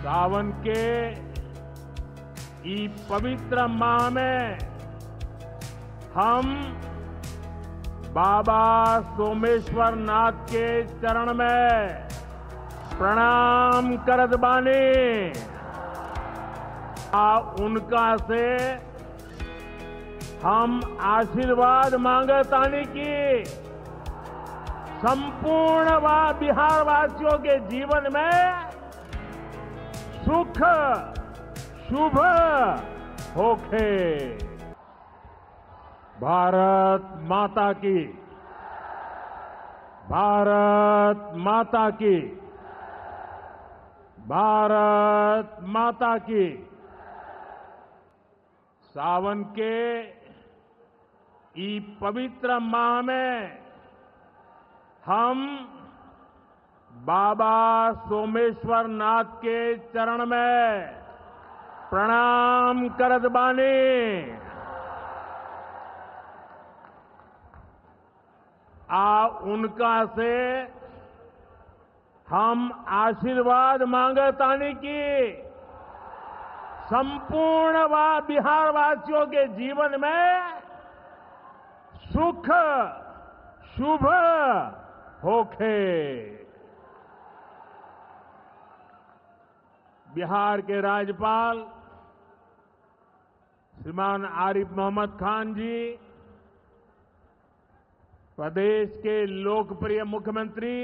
सावन के ई पवित्र माह में हम बाबा सोमेश्वर नाथ के चरण में प्रणाम करत बानी। उनका से हम आशीर्वाद मांगतानी की संपूर्ण बिहार वासियों के जीवन में सुख शुभ होखे। भारत माता की, भारत माता की, भारत माता की। सावन के ई पवित्र माह में हम बाबा सोमेश्वर नाथ के चरण में प्रणाम करत बानी। उनका से हम आशीर्वाद मांगतानी की संपूर्ण बिहार वासियों के जीवन में सुख शुभ होखे। बिहार के राज्यपाल श्रीमान आरिफ मोहम्मद खान जी, प्रदेश के लोकप्रिय मुख्यमंत्री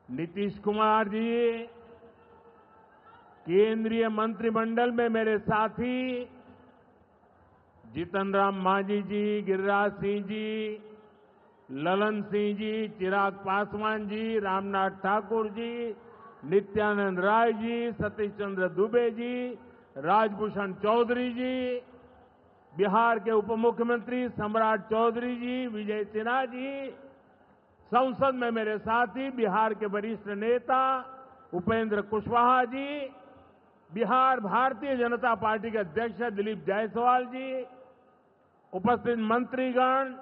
नीतीश कुमार जी, केंद्रीय मंत्रिमंडल में मेरे साथी जीतन राम मांझी जी, गिरिराज सिंह जी, ललन सिंह जी, चिराग पासवान जी, रामनाथ ठाकुर जी, नित्यानंद राय जी, सतीश चंद्र दुबे जी, राजभूषण चौधरी जी, बिहार के उप मुख्यमंत्री सम्राट चौधरी जी, विजय सिन्हा जी, संसद में मेरे साथी बिहार के वरिष्ठ नेता उपेंद्र कुशवाहा जी, बिहार भारतीय जनता पार्टी के अध्यक्ष दिलीप जायसवाल जी, उपस्थित मंत्रीगण,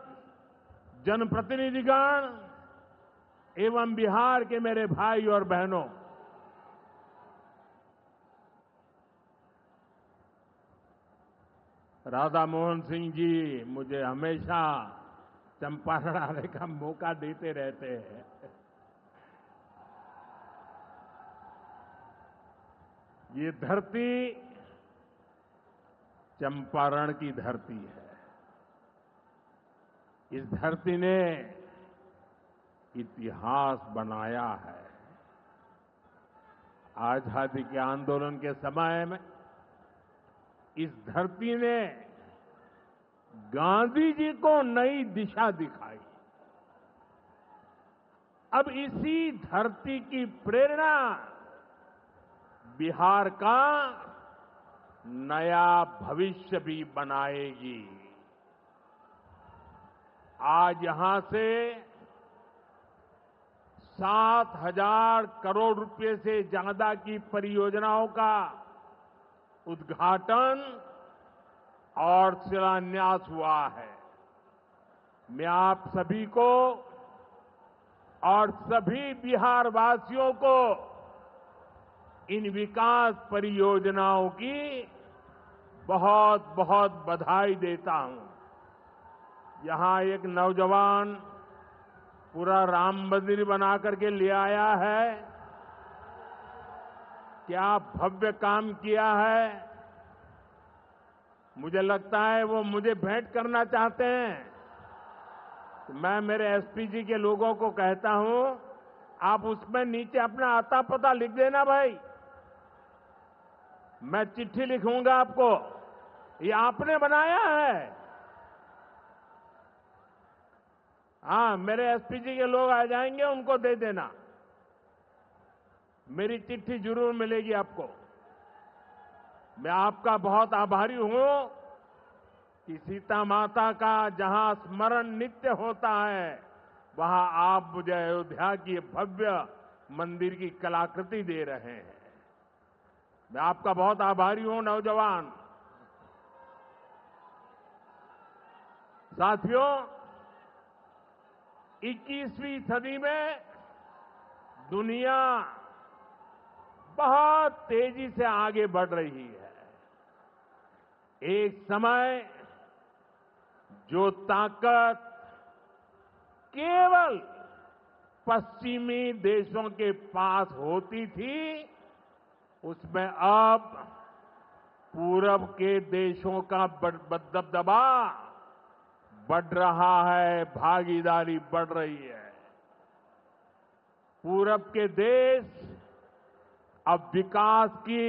जनप्रतिनिधिगण एवं बिहार के मेरे भाई और बहनों, राधा मोहन सिंह जी मुझे हमेशा चंपारण आने का मौका देते रहते हैं। ये धरती चंपारण की धरती है। इस धरती ने इतिहास बनाया है। आजादी के आंदोलन के समय में इस धरती ने गांधी जी को नई दिशा दिखाई। अब इसी धरती की प्रेरणा बिहार का नया भविष्य भी बनाएगी। आज यहां से 7,000 करोड़ रुपए से ज्यादा की परियोजनाओं का उद्घाटन और शिलान्यास हुआ है। मैं आप सभी को और सभी बिहार वासियों को इन विकास परियोजनाओं की बहुत बहुत बधाई देता हूं। यहां एक नौजवान पूरा राम मंदिर बना करके ले आया है। क्या भव्य काम किया है। मुझे लगता है वो मुझे भेंट करना चाहते हैं। तो मैं मेरे एसपी जी के लोगों को कहता हूं, आप उसमें नीचे अपना आता पता लिख देना भाई। मैं चिट्ठी लिखूंगा आपको, ये आपने बनाया है। हाँ, मेरे एसपी जी के लोग आ जाएंगे, उनको दे देना। मेरी चिट्ठी जरूर मिलेगी आपको। मैं आपका बहुत आभारी हूं कि सीता माता का जहां स्मरण नित्य होता है, वहां आप मुझे अयोध्या की भव्य मंदिर की कलाकृति दे रहे हैं। मैं आपका बहुत आभारी हूं नौजवान साथियों। 21वीं सदी में दुनिया बहुत तेजी से आगे बढ़ रही है। एक समय जो ताकत केवल पश्चिमी देशों के पास होती थी, उसमें अब पूरब के देशों का दबदबा बढ़ रहा है, भागीदारी बढ़ रही है। पूरब के देश अब विकास की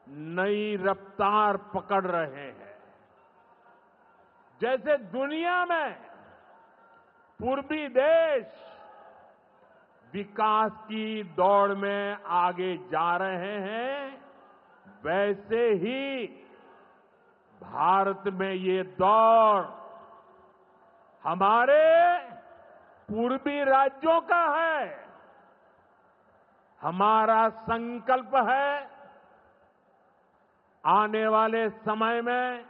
नई रफ्तार पकड़ रहे हैं। जैसे दुनिया में पूर्वी देश विकास की दौड़ में आगे जा रहे हैं, वैसे ही भारत में ये दौड़ हमारे पूर्वी राज्यों का है। हमारा संकल्प है आने वाले समय में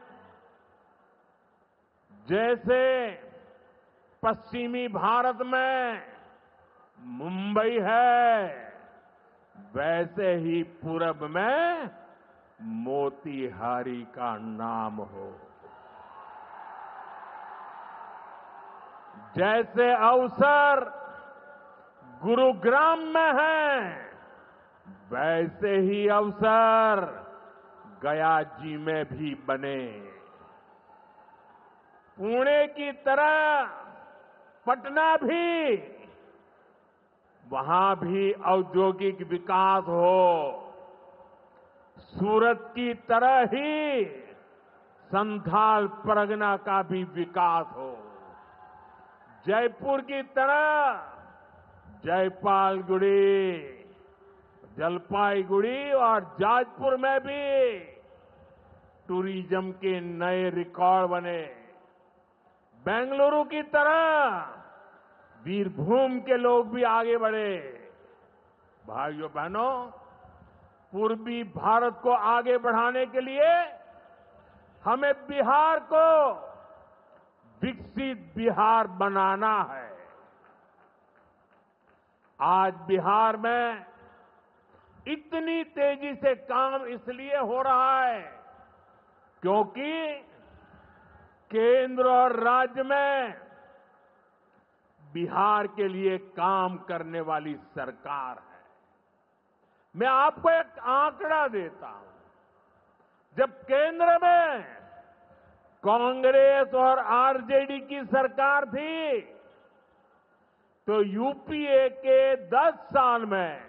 जैसे पश्चिमी भारत में मुंबई है, वैसे ही पूरब में मोतीहारी का नाम हो। जैसे अवसर गुरुग्राम में है, वैसे ही अवसर गया जी में भी बने। पुणे की तरह पटना भी, वहां भी औद्योगिक विकास हो। सूरत की तरह ही संथाल परगना का भी विकास हो। जयपुर की तरह जयपालगुड़ी, जलपाईगुड़ी और जाजपुर में भी टूरिज्म के नए रिकॉर्ड बने। बेंगलुरु की तरह वीरभूम के लोग भी आगे बढ़े। भाइयों बहनों, पूर्वी भारत को आगे बढ़ाने के लिए हमें बिहार को विकसित बिहार बनाना है। आज बिहार में इतनी तेजी से काम इसलिए हो रहा है क्योंकि केंद्र और राज्य में बिहार के लिए काम करने वाली सरकार है। मैं आपको एक आंकड़ा देता हूं। जब केंद्र में कांग्रेस और आरजेडी की सरकार थी, तो यूपीए के 10 साल में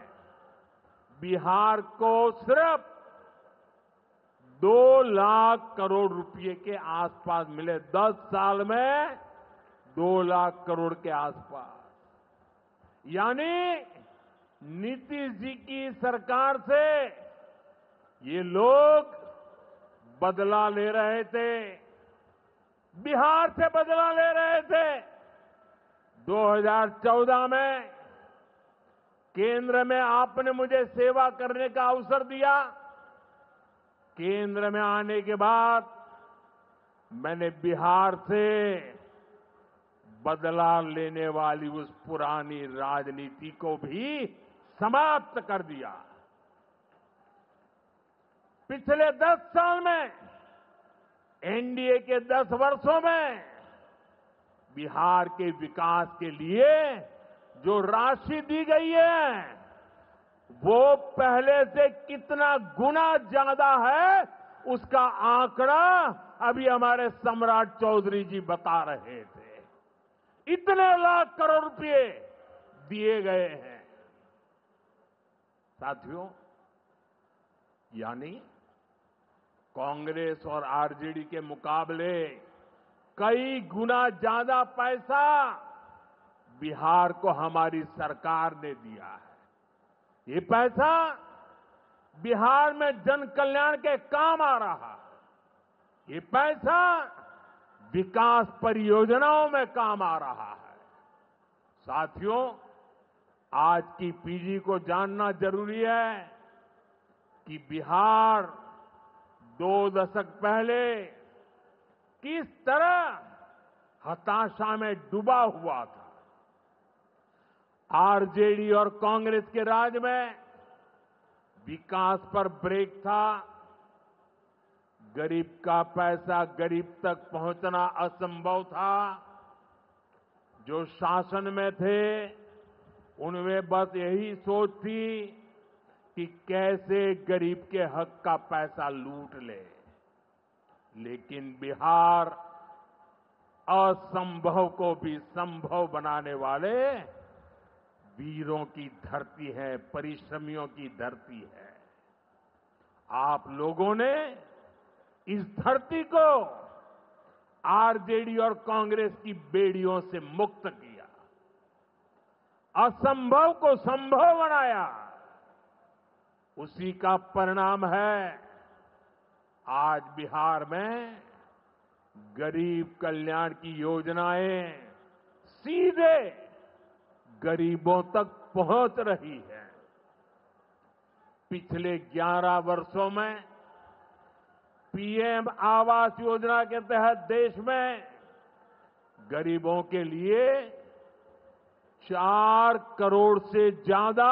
बिहार को सिर्फ 2 लाख करोड़ रुपए के आसपास मिले। 10 साल में 2 लाख करोड़ के आसपास। यानी नीतीश जी की सरकार से ये लोग बदला ले रहे थे, बिहार से बदला ले रहे थे। 2014 में केंद्र में आपने मुझे सेवा करने का अवसर दिया। केंद्र में आने के बाद मैंने बिहार से बदला लेने वाली उस पुरानी राजनीति को भी समाप्त कर दिया। पिछले 10 साल में, एनडीए के 10 वर्षों में बिहार के विकास के लिए जो राशि दी गई है, वो पहले से कितना गुना ज्यादा है, उसका आंकड़ा अभी हमारे सम्राट चौधरी जी बता रहे थे। इतने लाख करोड़ रुपए दिए गए हैं। साथियों, यानी कांग्रेस और आरजेडी के मुकाबले कई गुना ज्यादा पैसा बिहार को हमारी सरकार ने दिया है। ये पैसा बिहार में जन कल्याण के काम आ रहा है। ये पैसा विकास परियोजनाओं में काम आ रहा है। साथियों, आज की पीढ़ी को जानना जरूरी है कि बिहार 2 दशक पहले किस तरह हताशा में डूबा हुआ था। आरजेडी और कांग्रेस के राज में विकास पर ब्रेक था, गरीब का पैसा गरीब तक पहुंचना असंभव था। जो शासन में थे उनमें बस यही सोच थी कि कैसे गरीब के हक का पैसा लूट ले। लेकिन बिहार असंभव को भी संभव बनाने वाले वीरों की धरती है, परिश्रमियों की धरती है। आप लोगों ने इस धरती को आरजेडी और कांग्रेस की बेड़ियों से मुक्त किया, असंभव को संभव बनाया। उसी का परिणाम है आज बिहार में गरीब कल्याण की योजनाएं सीधे गरीबों तक पहुंच रही है। पिछले 11 वर्षों में पीएम आवास योजना के तहत देश में गरीबों के लिए 4 करोड़ से ज्यादा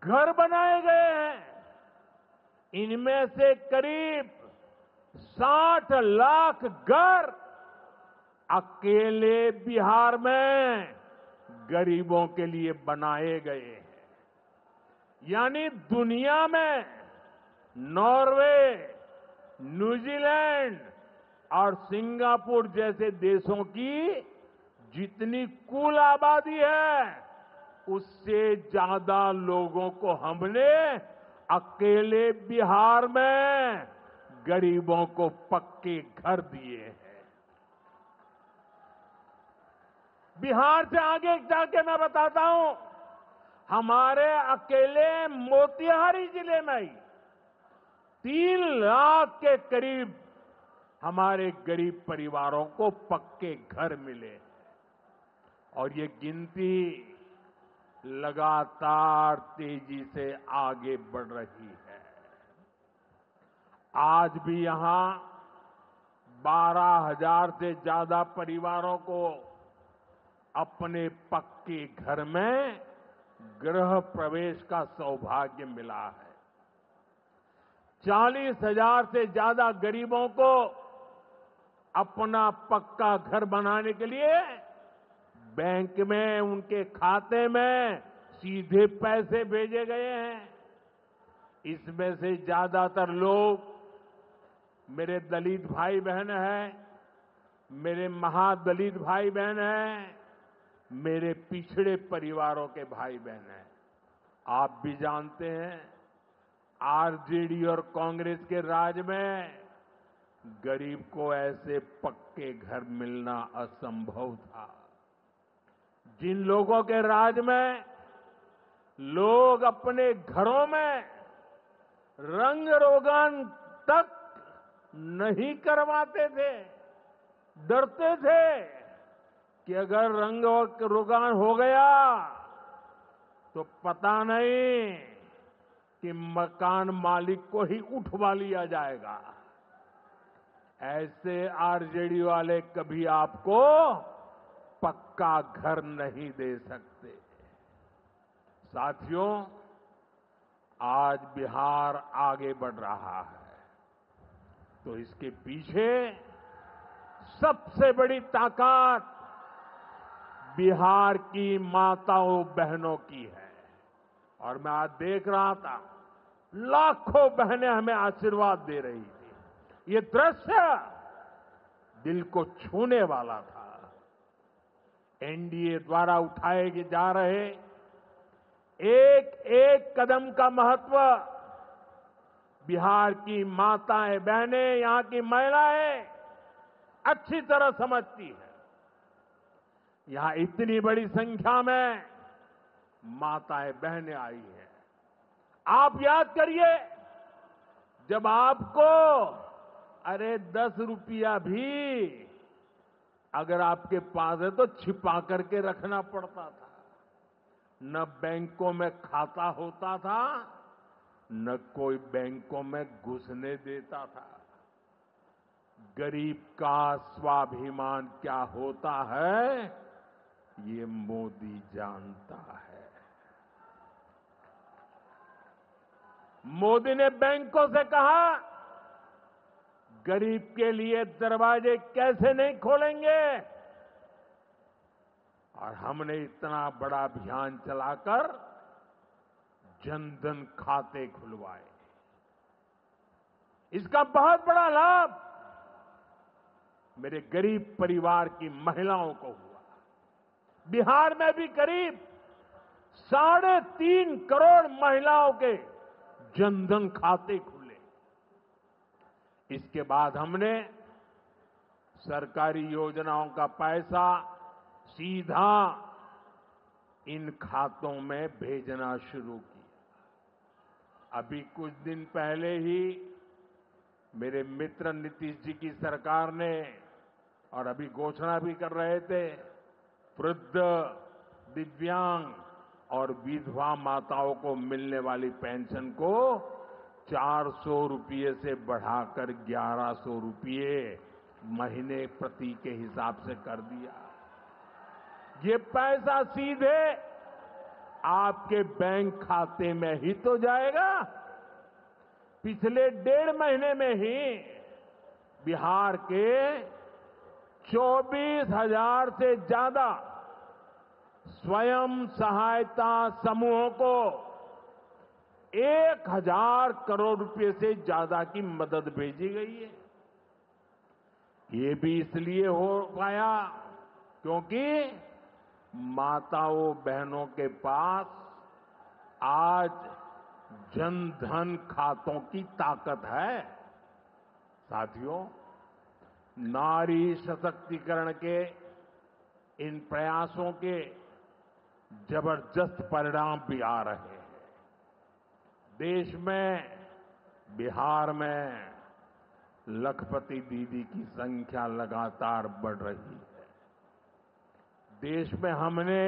घर बनाए गए हैं। इनमें से करीब 60 लाख घर अकेले बिहार में गरीबों के लिए बनाए गए हैं। यानी दुनिया में नॉर्वे, न्यूजीलैंड और सिंगापुर जैसे देशों की जितनी कुल आबादी है, उससे ज्यादा लोगों को हमने अकेले बिहार में गरीबों को पक्के घर दिए हैं। बिहार से आगे जाके मैं बताता हूं, हमारे अकेले मोतिहारी जिले में ही 3 लाख के करीब हमारे गरीब परिवारों को पक्के घर मिले और ये गिनती लगातार तेजी से आगे बढ़ रही है। आज भी यहां 12,000 से ज्यादा परिवारों को अपने पक्के घर में गृह प्रवेश का सौभाग्य मिला है। 40,000 से ज्यादा गरीबों को अपना पक्का घर बनाने के लिए बैंक में उनके खाते में सीधे पैसे भेजे गए हैं। इसमें से ज्यादातर लोग मेरे दलित भाई बहन हैं, मेरे महादलित भाई बहन हैं, मेरे पिछड़े परिवारों के भाई बहन हैं। आप भी जानते हैं, आरजेडी और कांग्रेस के राज में गरीब को ऐसे पक्के घर मिलना असंभव था। जिन लोगों के राज में लोग अपने घरों में रंग रोगन तक नहीं करवाते थे, डरते थे कि अगर रंग रोगन हो गया तो पता नहीं कि मकान मालिक को ही उठवा लिया जाएगा। ऐसे आरजेडी वाले कभी आपको पक्का घर नहीं दे सकते। साथियों, आज बिहार आगे बढ़ रहा है तो इसके पीछे सबसे बड़ी ताकत बिहार की माताओं बहनों की है। और मैं आज देख रहा था, लाखों बहनें हमें आशीर्वाद दे रही थी। ये दृश्य दिल को छूने वाला था। एनडीए द्वारा उठाए जा रहे एक एक कदम का महत्व बिहार की माताएं बहनें, यहां की महिलाएं अच्छी तरह समझती है। यहां इतनी बड़ी संख्या में माताएं बहनें आई हैं। आप याद करिए, जब आपको 10 रुपया भी अगर आपके पास है तो छिपा करके रखना पड़ता था। न बैंकों में खाता होता था, न कोई बैंकों में घुसने देता था। गरीब का स्वाभिमान क्या होता है, ये मोदी जानता है। मोदी ने बैंकों से कहा, गरीब के लिए दरवाजे कैसे नहीं खोलेंगे, और हमने इतना बड़ा अभियान चलाकर जनधन खाते खुलवाए। इसका बहुत बड़ा लाभ मेरे गरीब परिवार की महिलाओं को हुआ। बिहार में भी करीब 3.5 करोड़ महिलाओं के जनधन खाते खुले। इसके बाद हमने सरकारी योजनाओं का पैसा सीधा इन खातों में भेजना शुरू किया। अभी कुछ दिन पहले ही मेरे मित्र नीतीश जी की सरकार ने, और अभी घोषणा भी कर रहे थे, वृद्ध, दिव्यांग और विधवा माताओं को मिलने वाली पेंशन को 400 रुपये से बढ़ाकर 1100 रुपये महीने प्रति के हिसाब से कर दिया। ये पैसा सीधे आपके बैंक खाते में ही तो जाएगा। पिछले 1.5 महीने में ही बिहार के 24,000 से ज्यादा स्वयं सहायता समूहों को 1,000 करोड़ रुपए से ज्यादा की मदद भेजी गई है। ये भी इसलिए हो पाया क्योंकि माताओं बहनों के पास आज जनधन खातों की ताकत है। साथियों, नारी सशक्तिकरण के इन प्रयासों के जबरदस्त परिणाम भी आ रहे हैं। देश में, बिहार में लखपति दीदी की संख्या लगातार बढ़ रही है। देश में हमने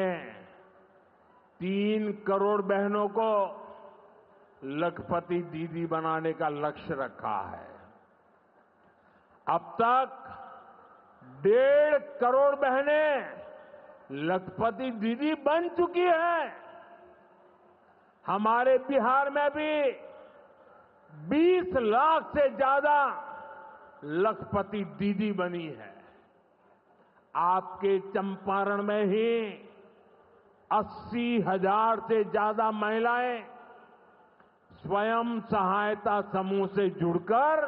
3 करोड़ बहनों को लखपति दीदी बनाने का लक्ष्य रखा है। अब तक 1.5 करोड़ बहनें लखपति दीदी बन चुकी हैं। हमारे बिहार में भी 20 लाख से ज्यादा लखपति दीदी बनी है। आपके चंपारण में ही 80,000 से ज्यादा महिलाएं स्वयं सहायता समूह से जुड़कर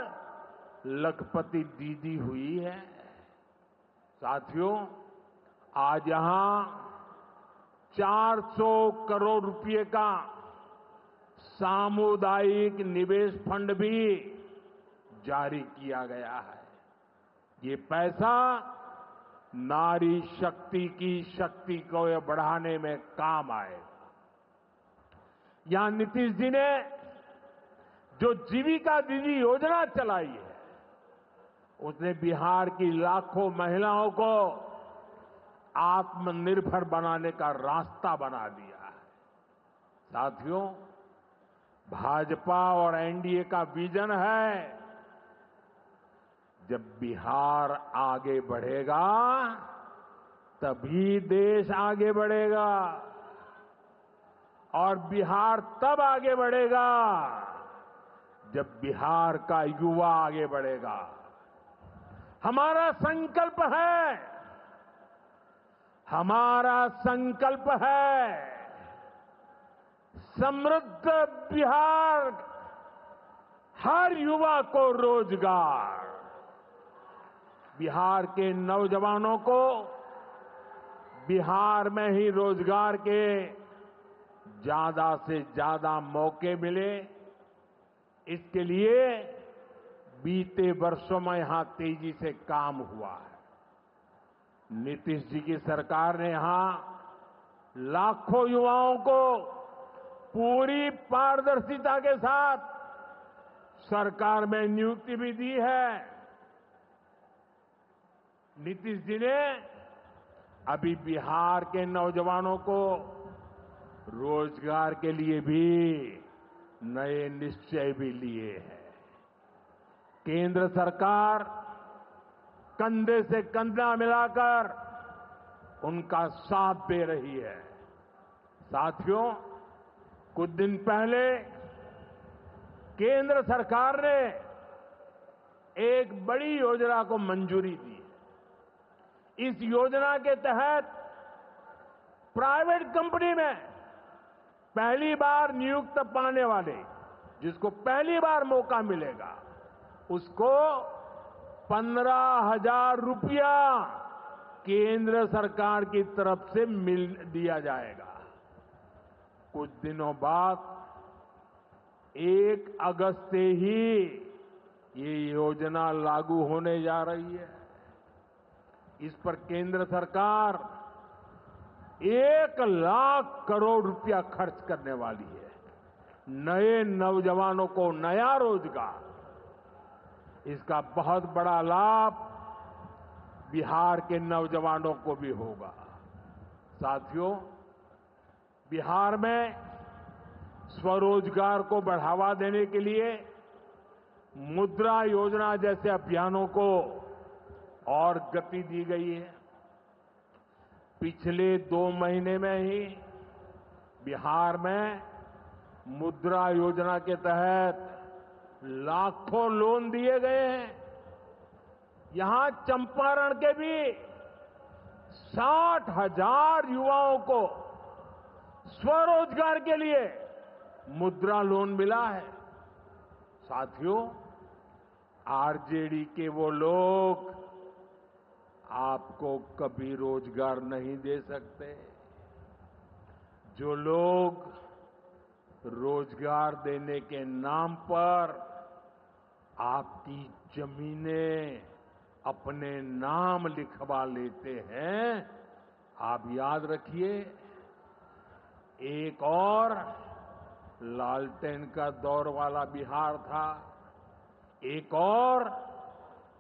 लखपति दीदी हुई है। साथियों, आज यहां 400 करोड़ रुपए का सामुदायिक निवेश फंड भी जारी किया गया है। ये पैसा नारी शक्ति की शक्ति को बढ़ाने में काम आएगा। यहां नीतीश जी ने जो जीविका दीदी योजना चलाई है, उसने बिहार की लाखों महिलाओं को आत्मनिर्भर बनाने का रास्ता बना दिया है। साथियों, भाजपा और एनडीए का विजन है, जब बिहार आगे बढ़ेगा तभी देश आगे बढ़ेगा, और बिहार तब आगे बढ़ेगा जब बिहार का युवा आगे बढ़ेगा। हमारा संकल्प है, हमारा संकल्प है समृद्ध बिहार, हर युवा को रोजगार। बिहार के नौजवानों को बिहार में ही रोजगार के ज्यादा से ज्यादा मौके मिले, इसके लिए बीते वर्षों में यहां तेजी से काम हुआ है। नीतीश जी की सरकार ने यहां लाखों युवाओं को पूरी पारदर्शिता के साथ सरकार में नियुक्ति भी दी है। नीतीश जी ने अभी बिहार के नौजवानों को रोजगार के लिए भी नए निश्चय भी लिए हैं। केंद्र सरकार कंधे से कंधा मिलाकर उनका साथ दे रही है। साथियों, कुछ दिन पहले केंद्र सरकार ने एक बड़ी योजना को मंजूरी दी। इस योजना के तहत प्राइवेट कंपनी में पहली बार नियुक्त पाने वाले, जिसको पहली बार मौका मिलेगा, उसको 15,000 रुपया केंद्र सरकार की तरफ से दिया जाएगा। कुछ दिनों बाद 1 अगस्त से ही ये योजना लागू होने जा रही है। इस पर केंद्र सरकार 1 लाख करोड़ रुपया खर्च करने वाली है। नए नौजवानों को नया रोजगार, इसका बहुत बड़ा लाभ बिहार के नौजवानों को भी होगा। साथियों, बिहार में स्वरोजगार को बढ़ावा देने के लिए मुद्रा योजना जैसे अभियानों को और गति दी गई है। पिछले 2 महीने में ही बिहार में मुद्रा योजना के तहत लाखों लोन दिए गए हैं। यहां चंपारण के भी 60,000 युवाओं को स्वरोजगार के लिए मुद्रा लोन मिला है। साथियों, आरजेडी के वो लोग आपको कभी रोजगार नहीं दे सकते। जो लोग रोजगार देने के नाम पर आपकी जमीनें अपने नाम लिखवा लेते हैं, आप याद रखिए, एक और लालटेन का दौर वाला बिहार था, एक और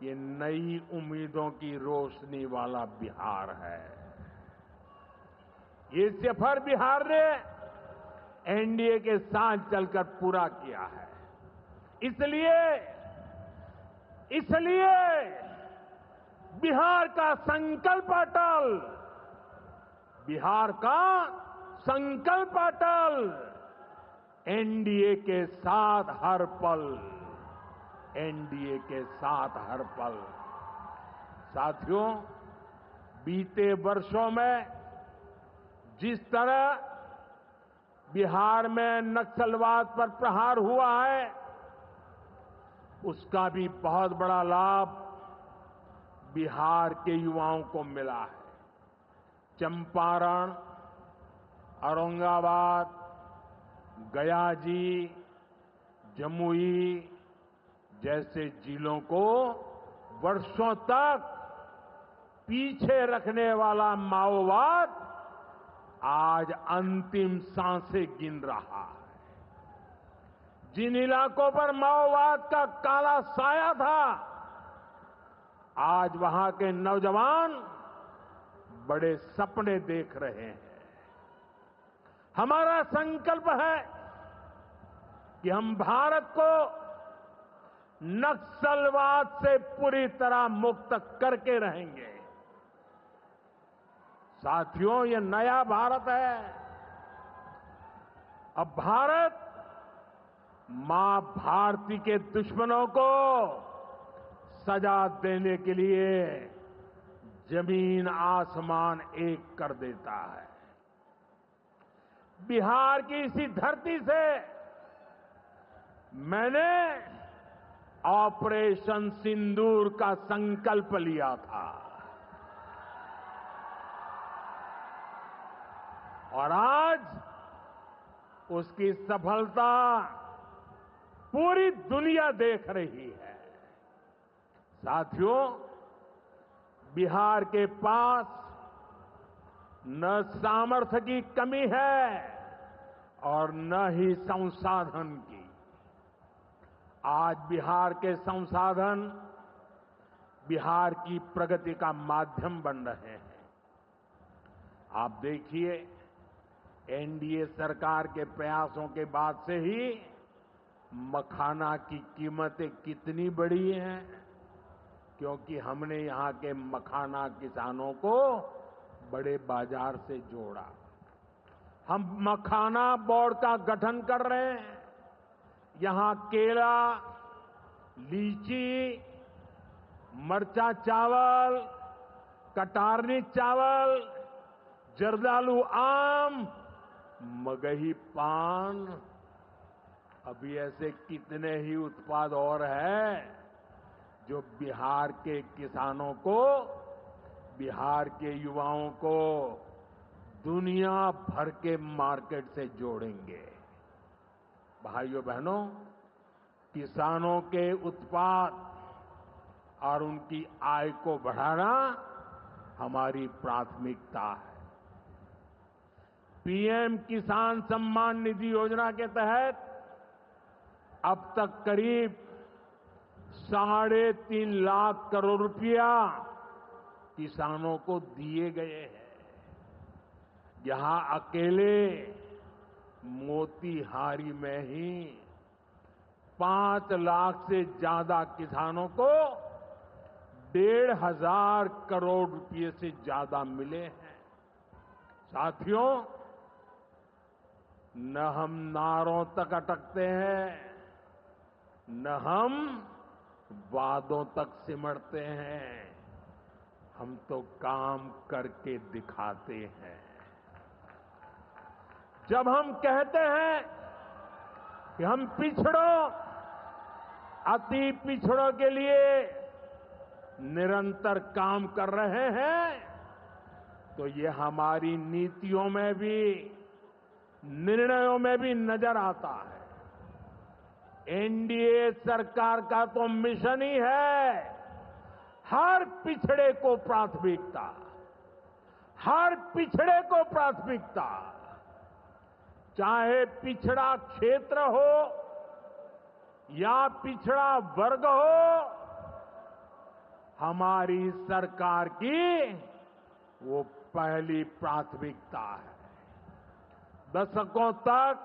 ये नई उम्मीदों की रोशनी वाला बिहार है। ये सफर बिहार ने एनडीए के साथ चलकर पूरा किया है। इसलिए बिहार का संकल्प अटल, बिहार का संकल्प अटल, एनडीए के साथ हर पल, एनडीए के साथ हर पल। साथियों, बीते वर्षों में जिस तरह बिहार में नक्सलवाद पर प्रहार हुआ है, उसका भी बहुत बड़ा लाभ बिहार के युवाओं को मिला है। चंपारण, औरंगाबाद, गया जी, जमुई जैसे जिलों को वर्षों तक पीछे रखने वाला माओवाद आज अंतिम सांसें गिन रहा है। जिन इलाकों पर माओवाद का काला साया था, आज वहां के नौजवान बड़े सपने देख रहे हैं। हमारा संकल्प है कि हम भारत को नक्सलवाद से पूरी तरह मुक्त करके रहेंगे। साथियों, ये नया भारत है। अब भारत मां भारती के दुश्मनों को सजा देने के लिए जमीन आसमान एक कर देता है। बिहार की इसी धरती से मैंने ऑपरेशन सिंदूर का संकल्प लिया था और आज उसकी सफलता पूरी दुनिया देख रही है। साथियों, बिहार के पास न सामर्थ्य की कमी है और न ही संसाधन की। आज बिहार के संसाधन बिहार की प्रगति का माध्यम बन रहे हैं। आप देखिए, एनडीए सरकार के प्रयासों के बाद से ही मखाना की कीमतें कितनी बढ़ी हैं, क्योंकि हमने यहां के मखाना किसानों को बड़े बाजार से जोड़ा। हम मखाना बोर्ड का गठन कर रहे हैं। यहां केला, लीची, मरचा चावल, कटारनी चावल, जर्दालू आम, मगही पान, अभी ऐसे कितने ही उत्पाद और हैं जो बिहार के किसानों को, बिहार के युवाओं को दुनिया भर के मार्केट से जोड़ेंगे। भाइयों बहनों, किसानों के उत्पाद और उनकी आय को बढ़ाना हमारी प्राथमिकता है। पीएम किसान सम्मान निधि योजना के तहत अब तक करीब 3.5 लाख करोड़ रुपया किसानों को दिए गए हैं। यहां अकेले मोतीहारी में ही 5 लाख से ज्यादा किसानों को 1,500 करोड़ रुपए से ज्यादा मिले हैं। साथियों, न हम नारों तक अटकते हैं, न हम वादों तक सिमटते हैं, हम तो काम करके दिखाते हैं। जब हम कहते हैं कि हम पिछड़ों, अति पिछड़ों के लिए निरंतर काम कर रहे हैं, तो ये हमारी नीतियों में भी, निर्णयों में भी नजर आता है। एनडीए सरकार का तो मिशन ही है हर पिछड़े को प्राथमिकता, हर पिछड़े को प्राथमिकता, चाहे पिछड़ा क्षेत्र हो या पिछड़ा वर्ग हो, हमारी सरकार की वो पहली प्राथमिकता है। दशकों तक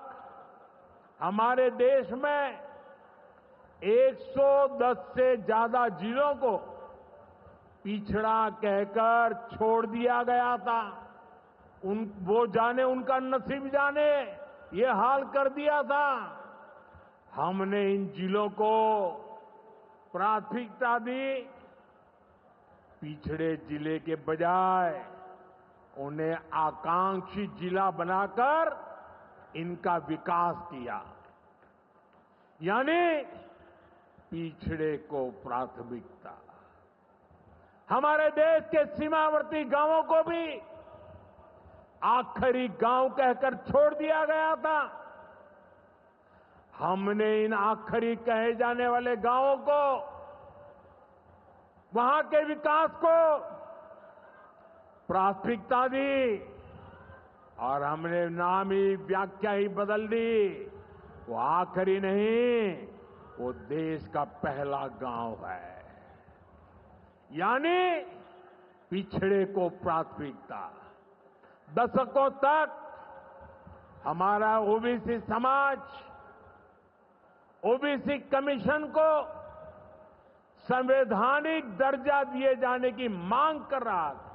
हमारे देश में 110 से ज्यादा जिलों को पिछड़ा कहकर छोड़ दिया गया था। वो जाने, उनका नसीब जाने, ये हाल कर दिया था। हमने इन जिलों को प्राथमिकता दी। पिछड़े जिले के बजाय उन्हें आकांक्षी जिला बनाकर इनका विकास किया, यानी पिछड़े को प्राथमिकता। हमारे देश के सीमावर्ती गांवों को भी आखिरी गांव कहकर छोड़ दिया गया था। हमने इन आखिरी कहे जाने वाले गांवों को, वहां के विकास को प्राथमिकता दी और हमने नाम ही, व्याख्या ही बदल दी। वो आखिरी नहीं, वो देश का पहला गांव है, यानी पिछड़े को प्राथमिकता। दशकों तक हमारा ओबीसी समाज ओबीसी कमीशन को संवैधानिक दर्जा दिए जाने की मांग कर रहा था।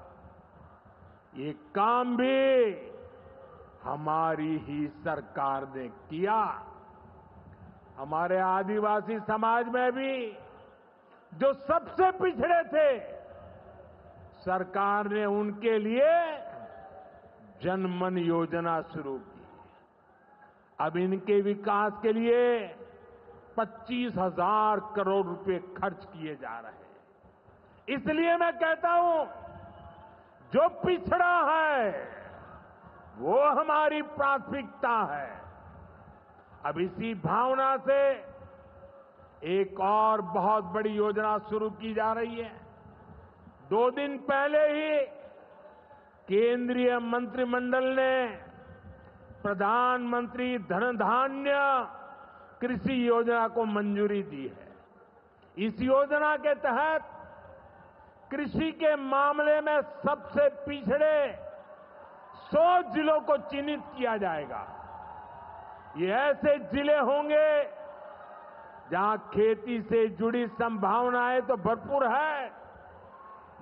ये काम भी हमारी ही सरकार ने किया। हमारे आदिवासी समाज में भी जो सबसे पिछड़े थे, सरकार ने उनके लिए जनमन योजना शुरू की। अब इनके विकास के लिए 25,000 करोड़ रुपए खर्च किए जा रहे हैं। इसलिए मैं कहता हूं, जो पिछड़ा है वो हमारी प्राथमिकता है। अब इसी भावना से एक और बहुत बड़ी योजना शुरू की जा रही है। 2 दिन पहले ही केंद्रीय मंत्रिमंडल ने प्रधानमंत्री धन धान्य कृषि योजना को मंजूरी दी है। इस योजना के तहत कृषि के मामले में सबसे पिछड़े 100 जिलों को चिन्हित किया जाएगा। ये ऐसे जिले होंगे जहां खेती से जुड़ी संभावनाएं तो भरपूर है,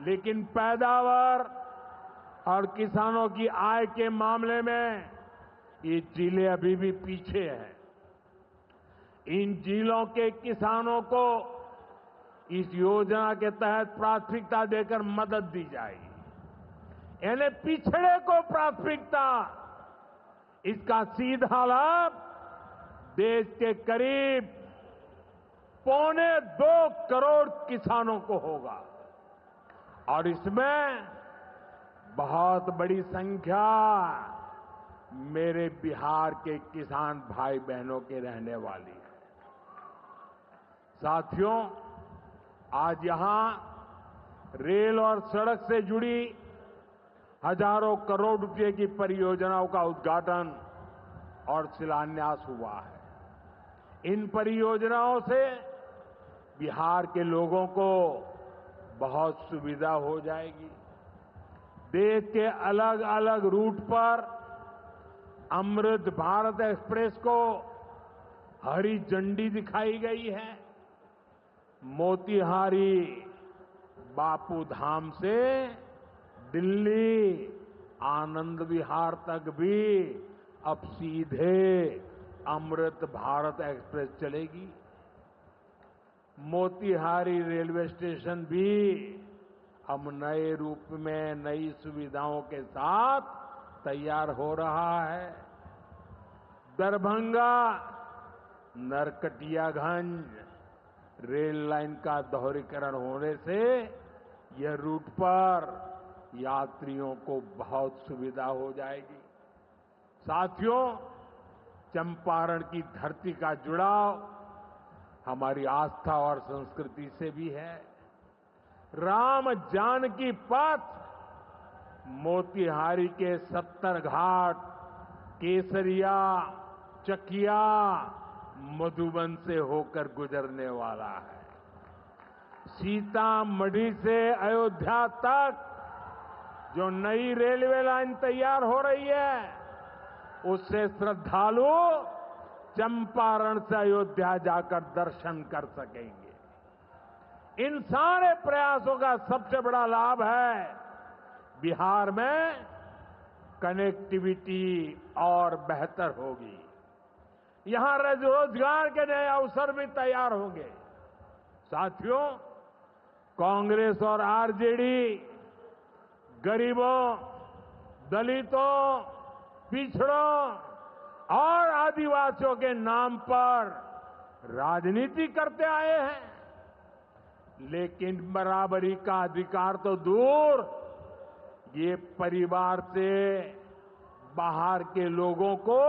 लेकिन पैदावार और किसानों की आय के मामले में ये जिले अभी भी पीछे हैं। इन जिलों के किसानों को इस योजना के तहत प्राथमिकता देकर मदद दी जाएगी। यानी पिछड़े को प्राथमिकता, इसका सीधा लाभ देश के करीब 1.25 करोड़ किसानों को होगा और इसमें बहुत बड़ी संख्या मेरे बिहार के किसान भाई बहनों के रहने वाली है। साथियों, आज यहां रेल और सड़क से जुड़ी हजारों करोड़ रुपए की परियोजनाओं का उद्घाटन और शिलान्यास हुआ है। इन परियोजनाओं से बिहार के लोगों को बहुत सुविधा हो जाएगी। देश के अलग अलग रूट पर अमृत भारत एक्सप्रेस को हरी झंडी दिखाई गई है। मोतिहारी बापू धाम से दिल्ली आनंद विहार तक भी अब सीधे अमृत भारत एक्सप्रेस चलेगी। मोतिहारी रेलवे स्टेशन भी अब नए रूप में नई सुविधाओं के साथ तैयार हो रहा है। दरभंगा नरकटियागंज रेल लाइन का दोहरीकरण होने से यह रूट पर यात्रियों को बहुत सुविधा हो जाएगी। साथियों, चंपारण की धरती का जुड़ाव हमारी आस्था और संस्कृति से भी है। राम जानकी पथ मोतिहारी के 70 घाट, केसरिया, चकिया, मधुबन से होकर गुजरने वाला है। सीतामढ़ी से अयोध्या तक जो नई रेलवे लाइन तैयार हो रही है, उससे श्रद्धालु चंपारण से अयोध्या जाकर दर्शन कर सकेंगे। इन सारे प्रयासों का सबसे बड़ा लाभ है बिहार में कनेक्टिविटी और बेहतर होगी। यहां रोजगार के नए अवसर भी तैयार होंगे। साथियों, कांग्रेस और आरजेडी गरीबों, दलितों, पिछड़ों और आदिवासियों के नाम पर राजनीति करते आए हैं, लेकिन बराबरी का अधिकार तो दूर, ये परिवार से बाहर के लोगों को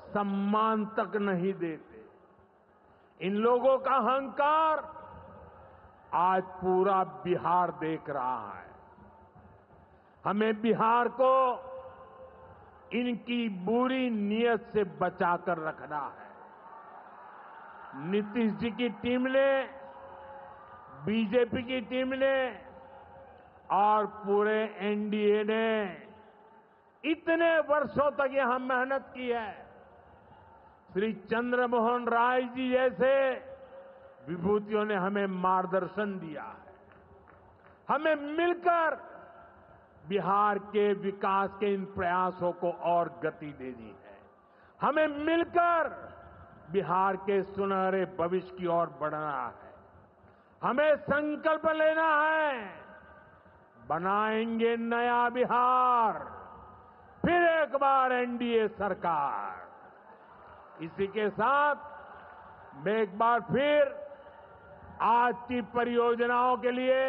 सम्मान तक नहीं देते। इन लोगों का अहंकार आज पूरा बिहार देख रहा है। हमें बिहार को इनकी बुरी नीयत से बचाकर रखना है। नीतीश जी की टीम ने, बीजेपी की टीम ने और पूरे एनडीए ने इतने वर्षों तक यहां मेहनत की है। श्री चंद्रमोहन राय जी जैसे विभूतियों ने हमें मार्गदर्शन दिया है। हमें मिलकर बिहार के विकास के इन प्रयासों को और गति देनी है। हमें मिलकर बिहार के सुनहरे भविष्य की ओर बढ़ना है। हमें संकल्प लेना है, बनाएंगे नया बिहार, फिर एक बार एनडीए सरकार। इसी के साथ मैं एक बार फिर आज की परियोजनाओं के लिए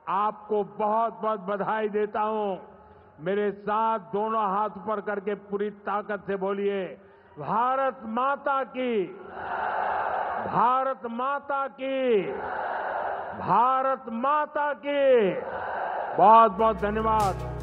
आपको बहुत बहुत बधाई देता हूं। मेरे साथ दोनों हाथ ऊपर करके पूरी ताकत से बोलिए, भारत माता की, भारत माता की, भारत माता की। बहुत बहुत धन्यवाद।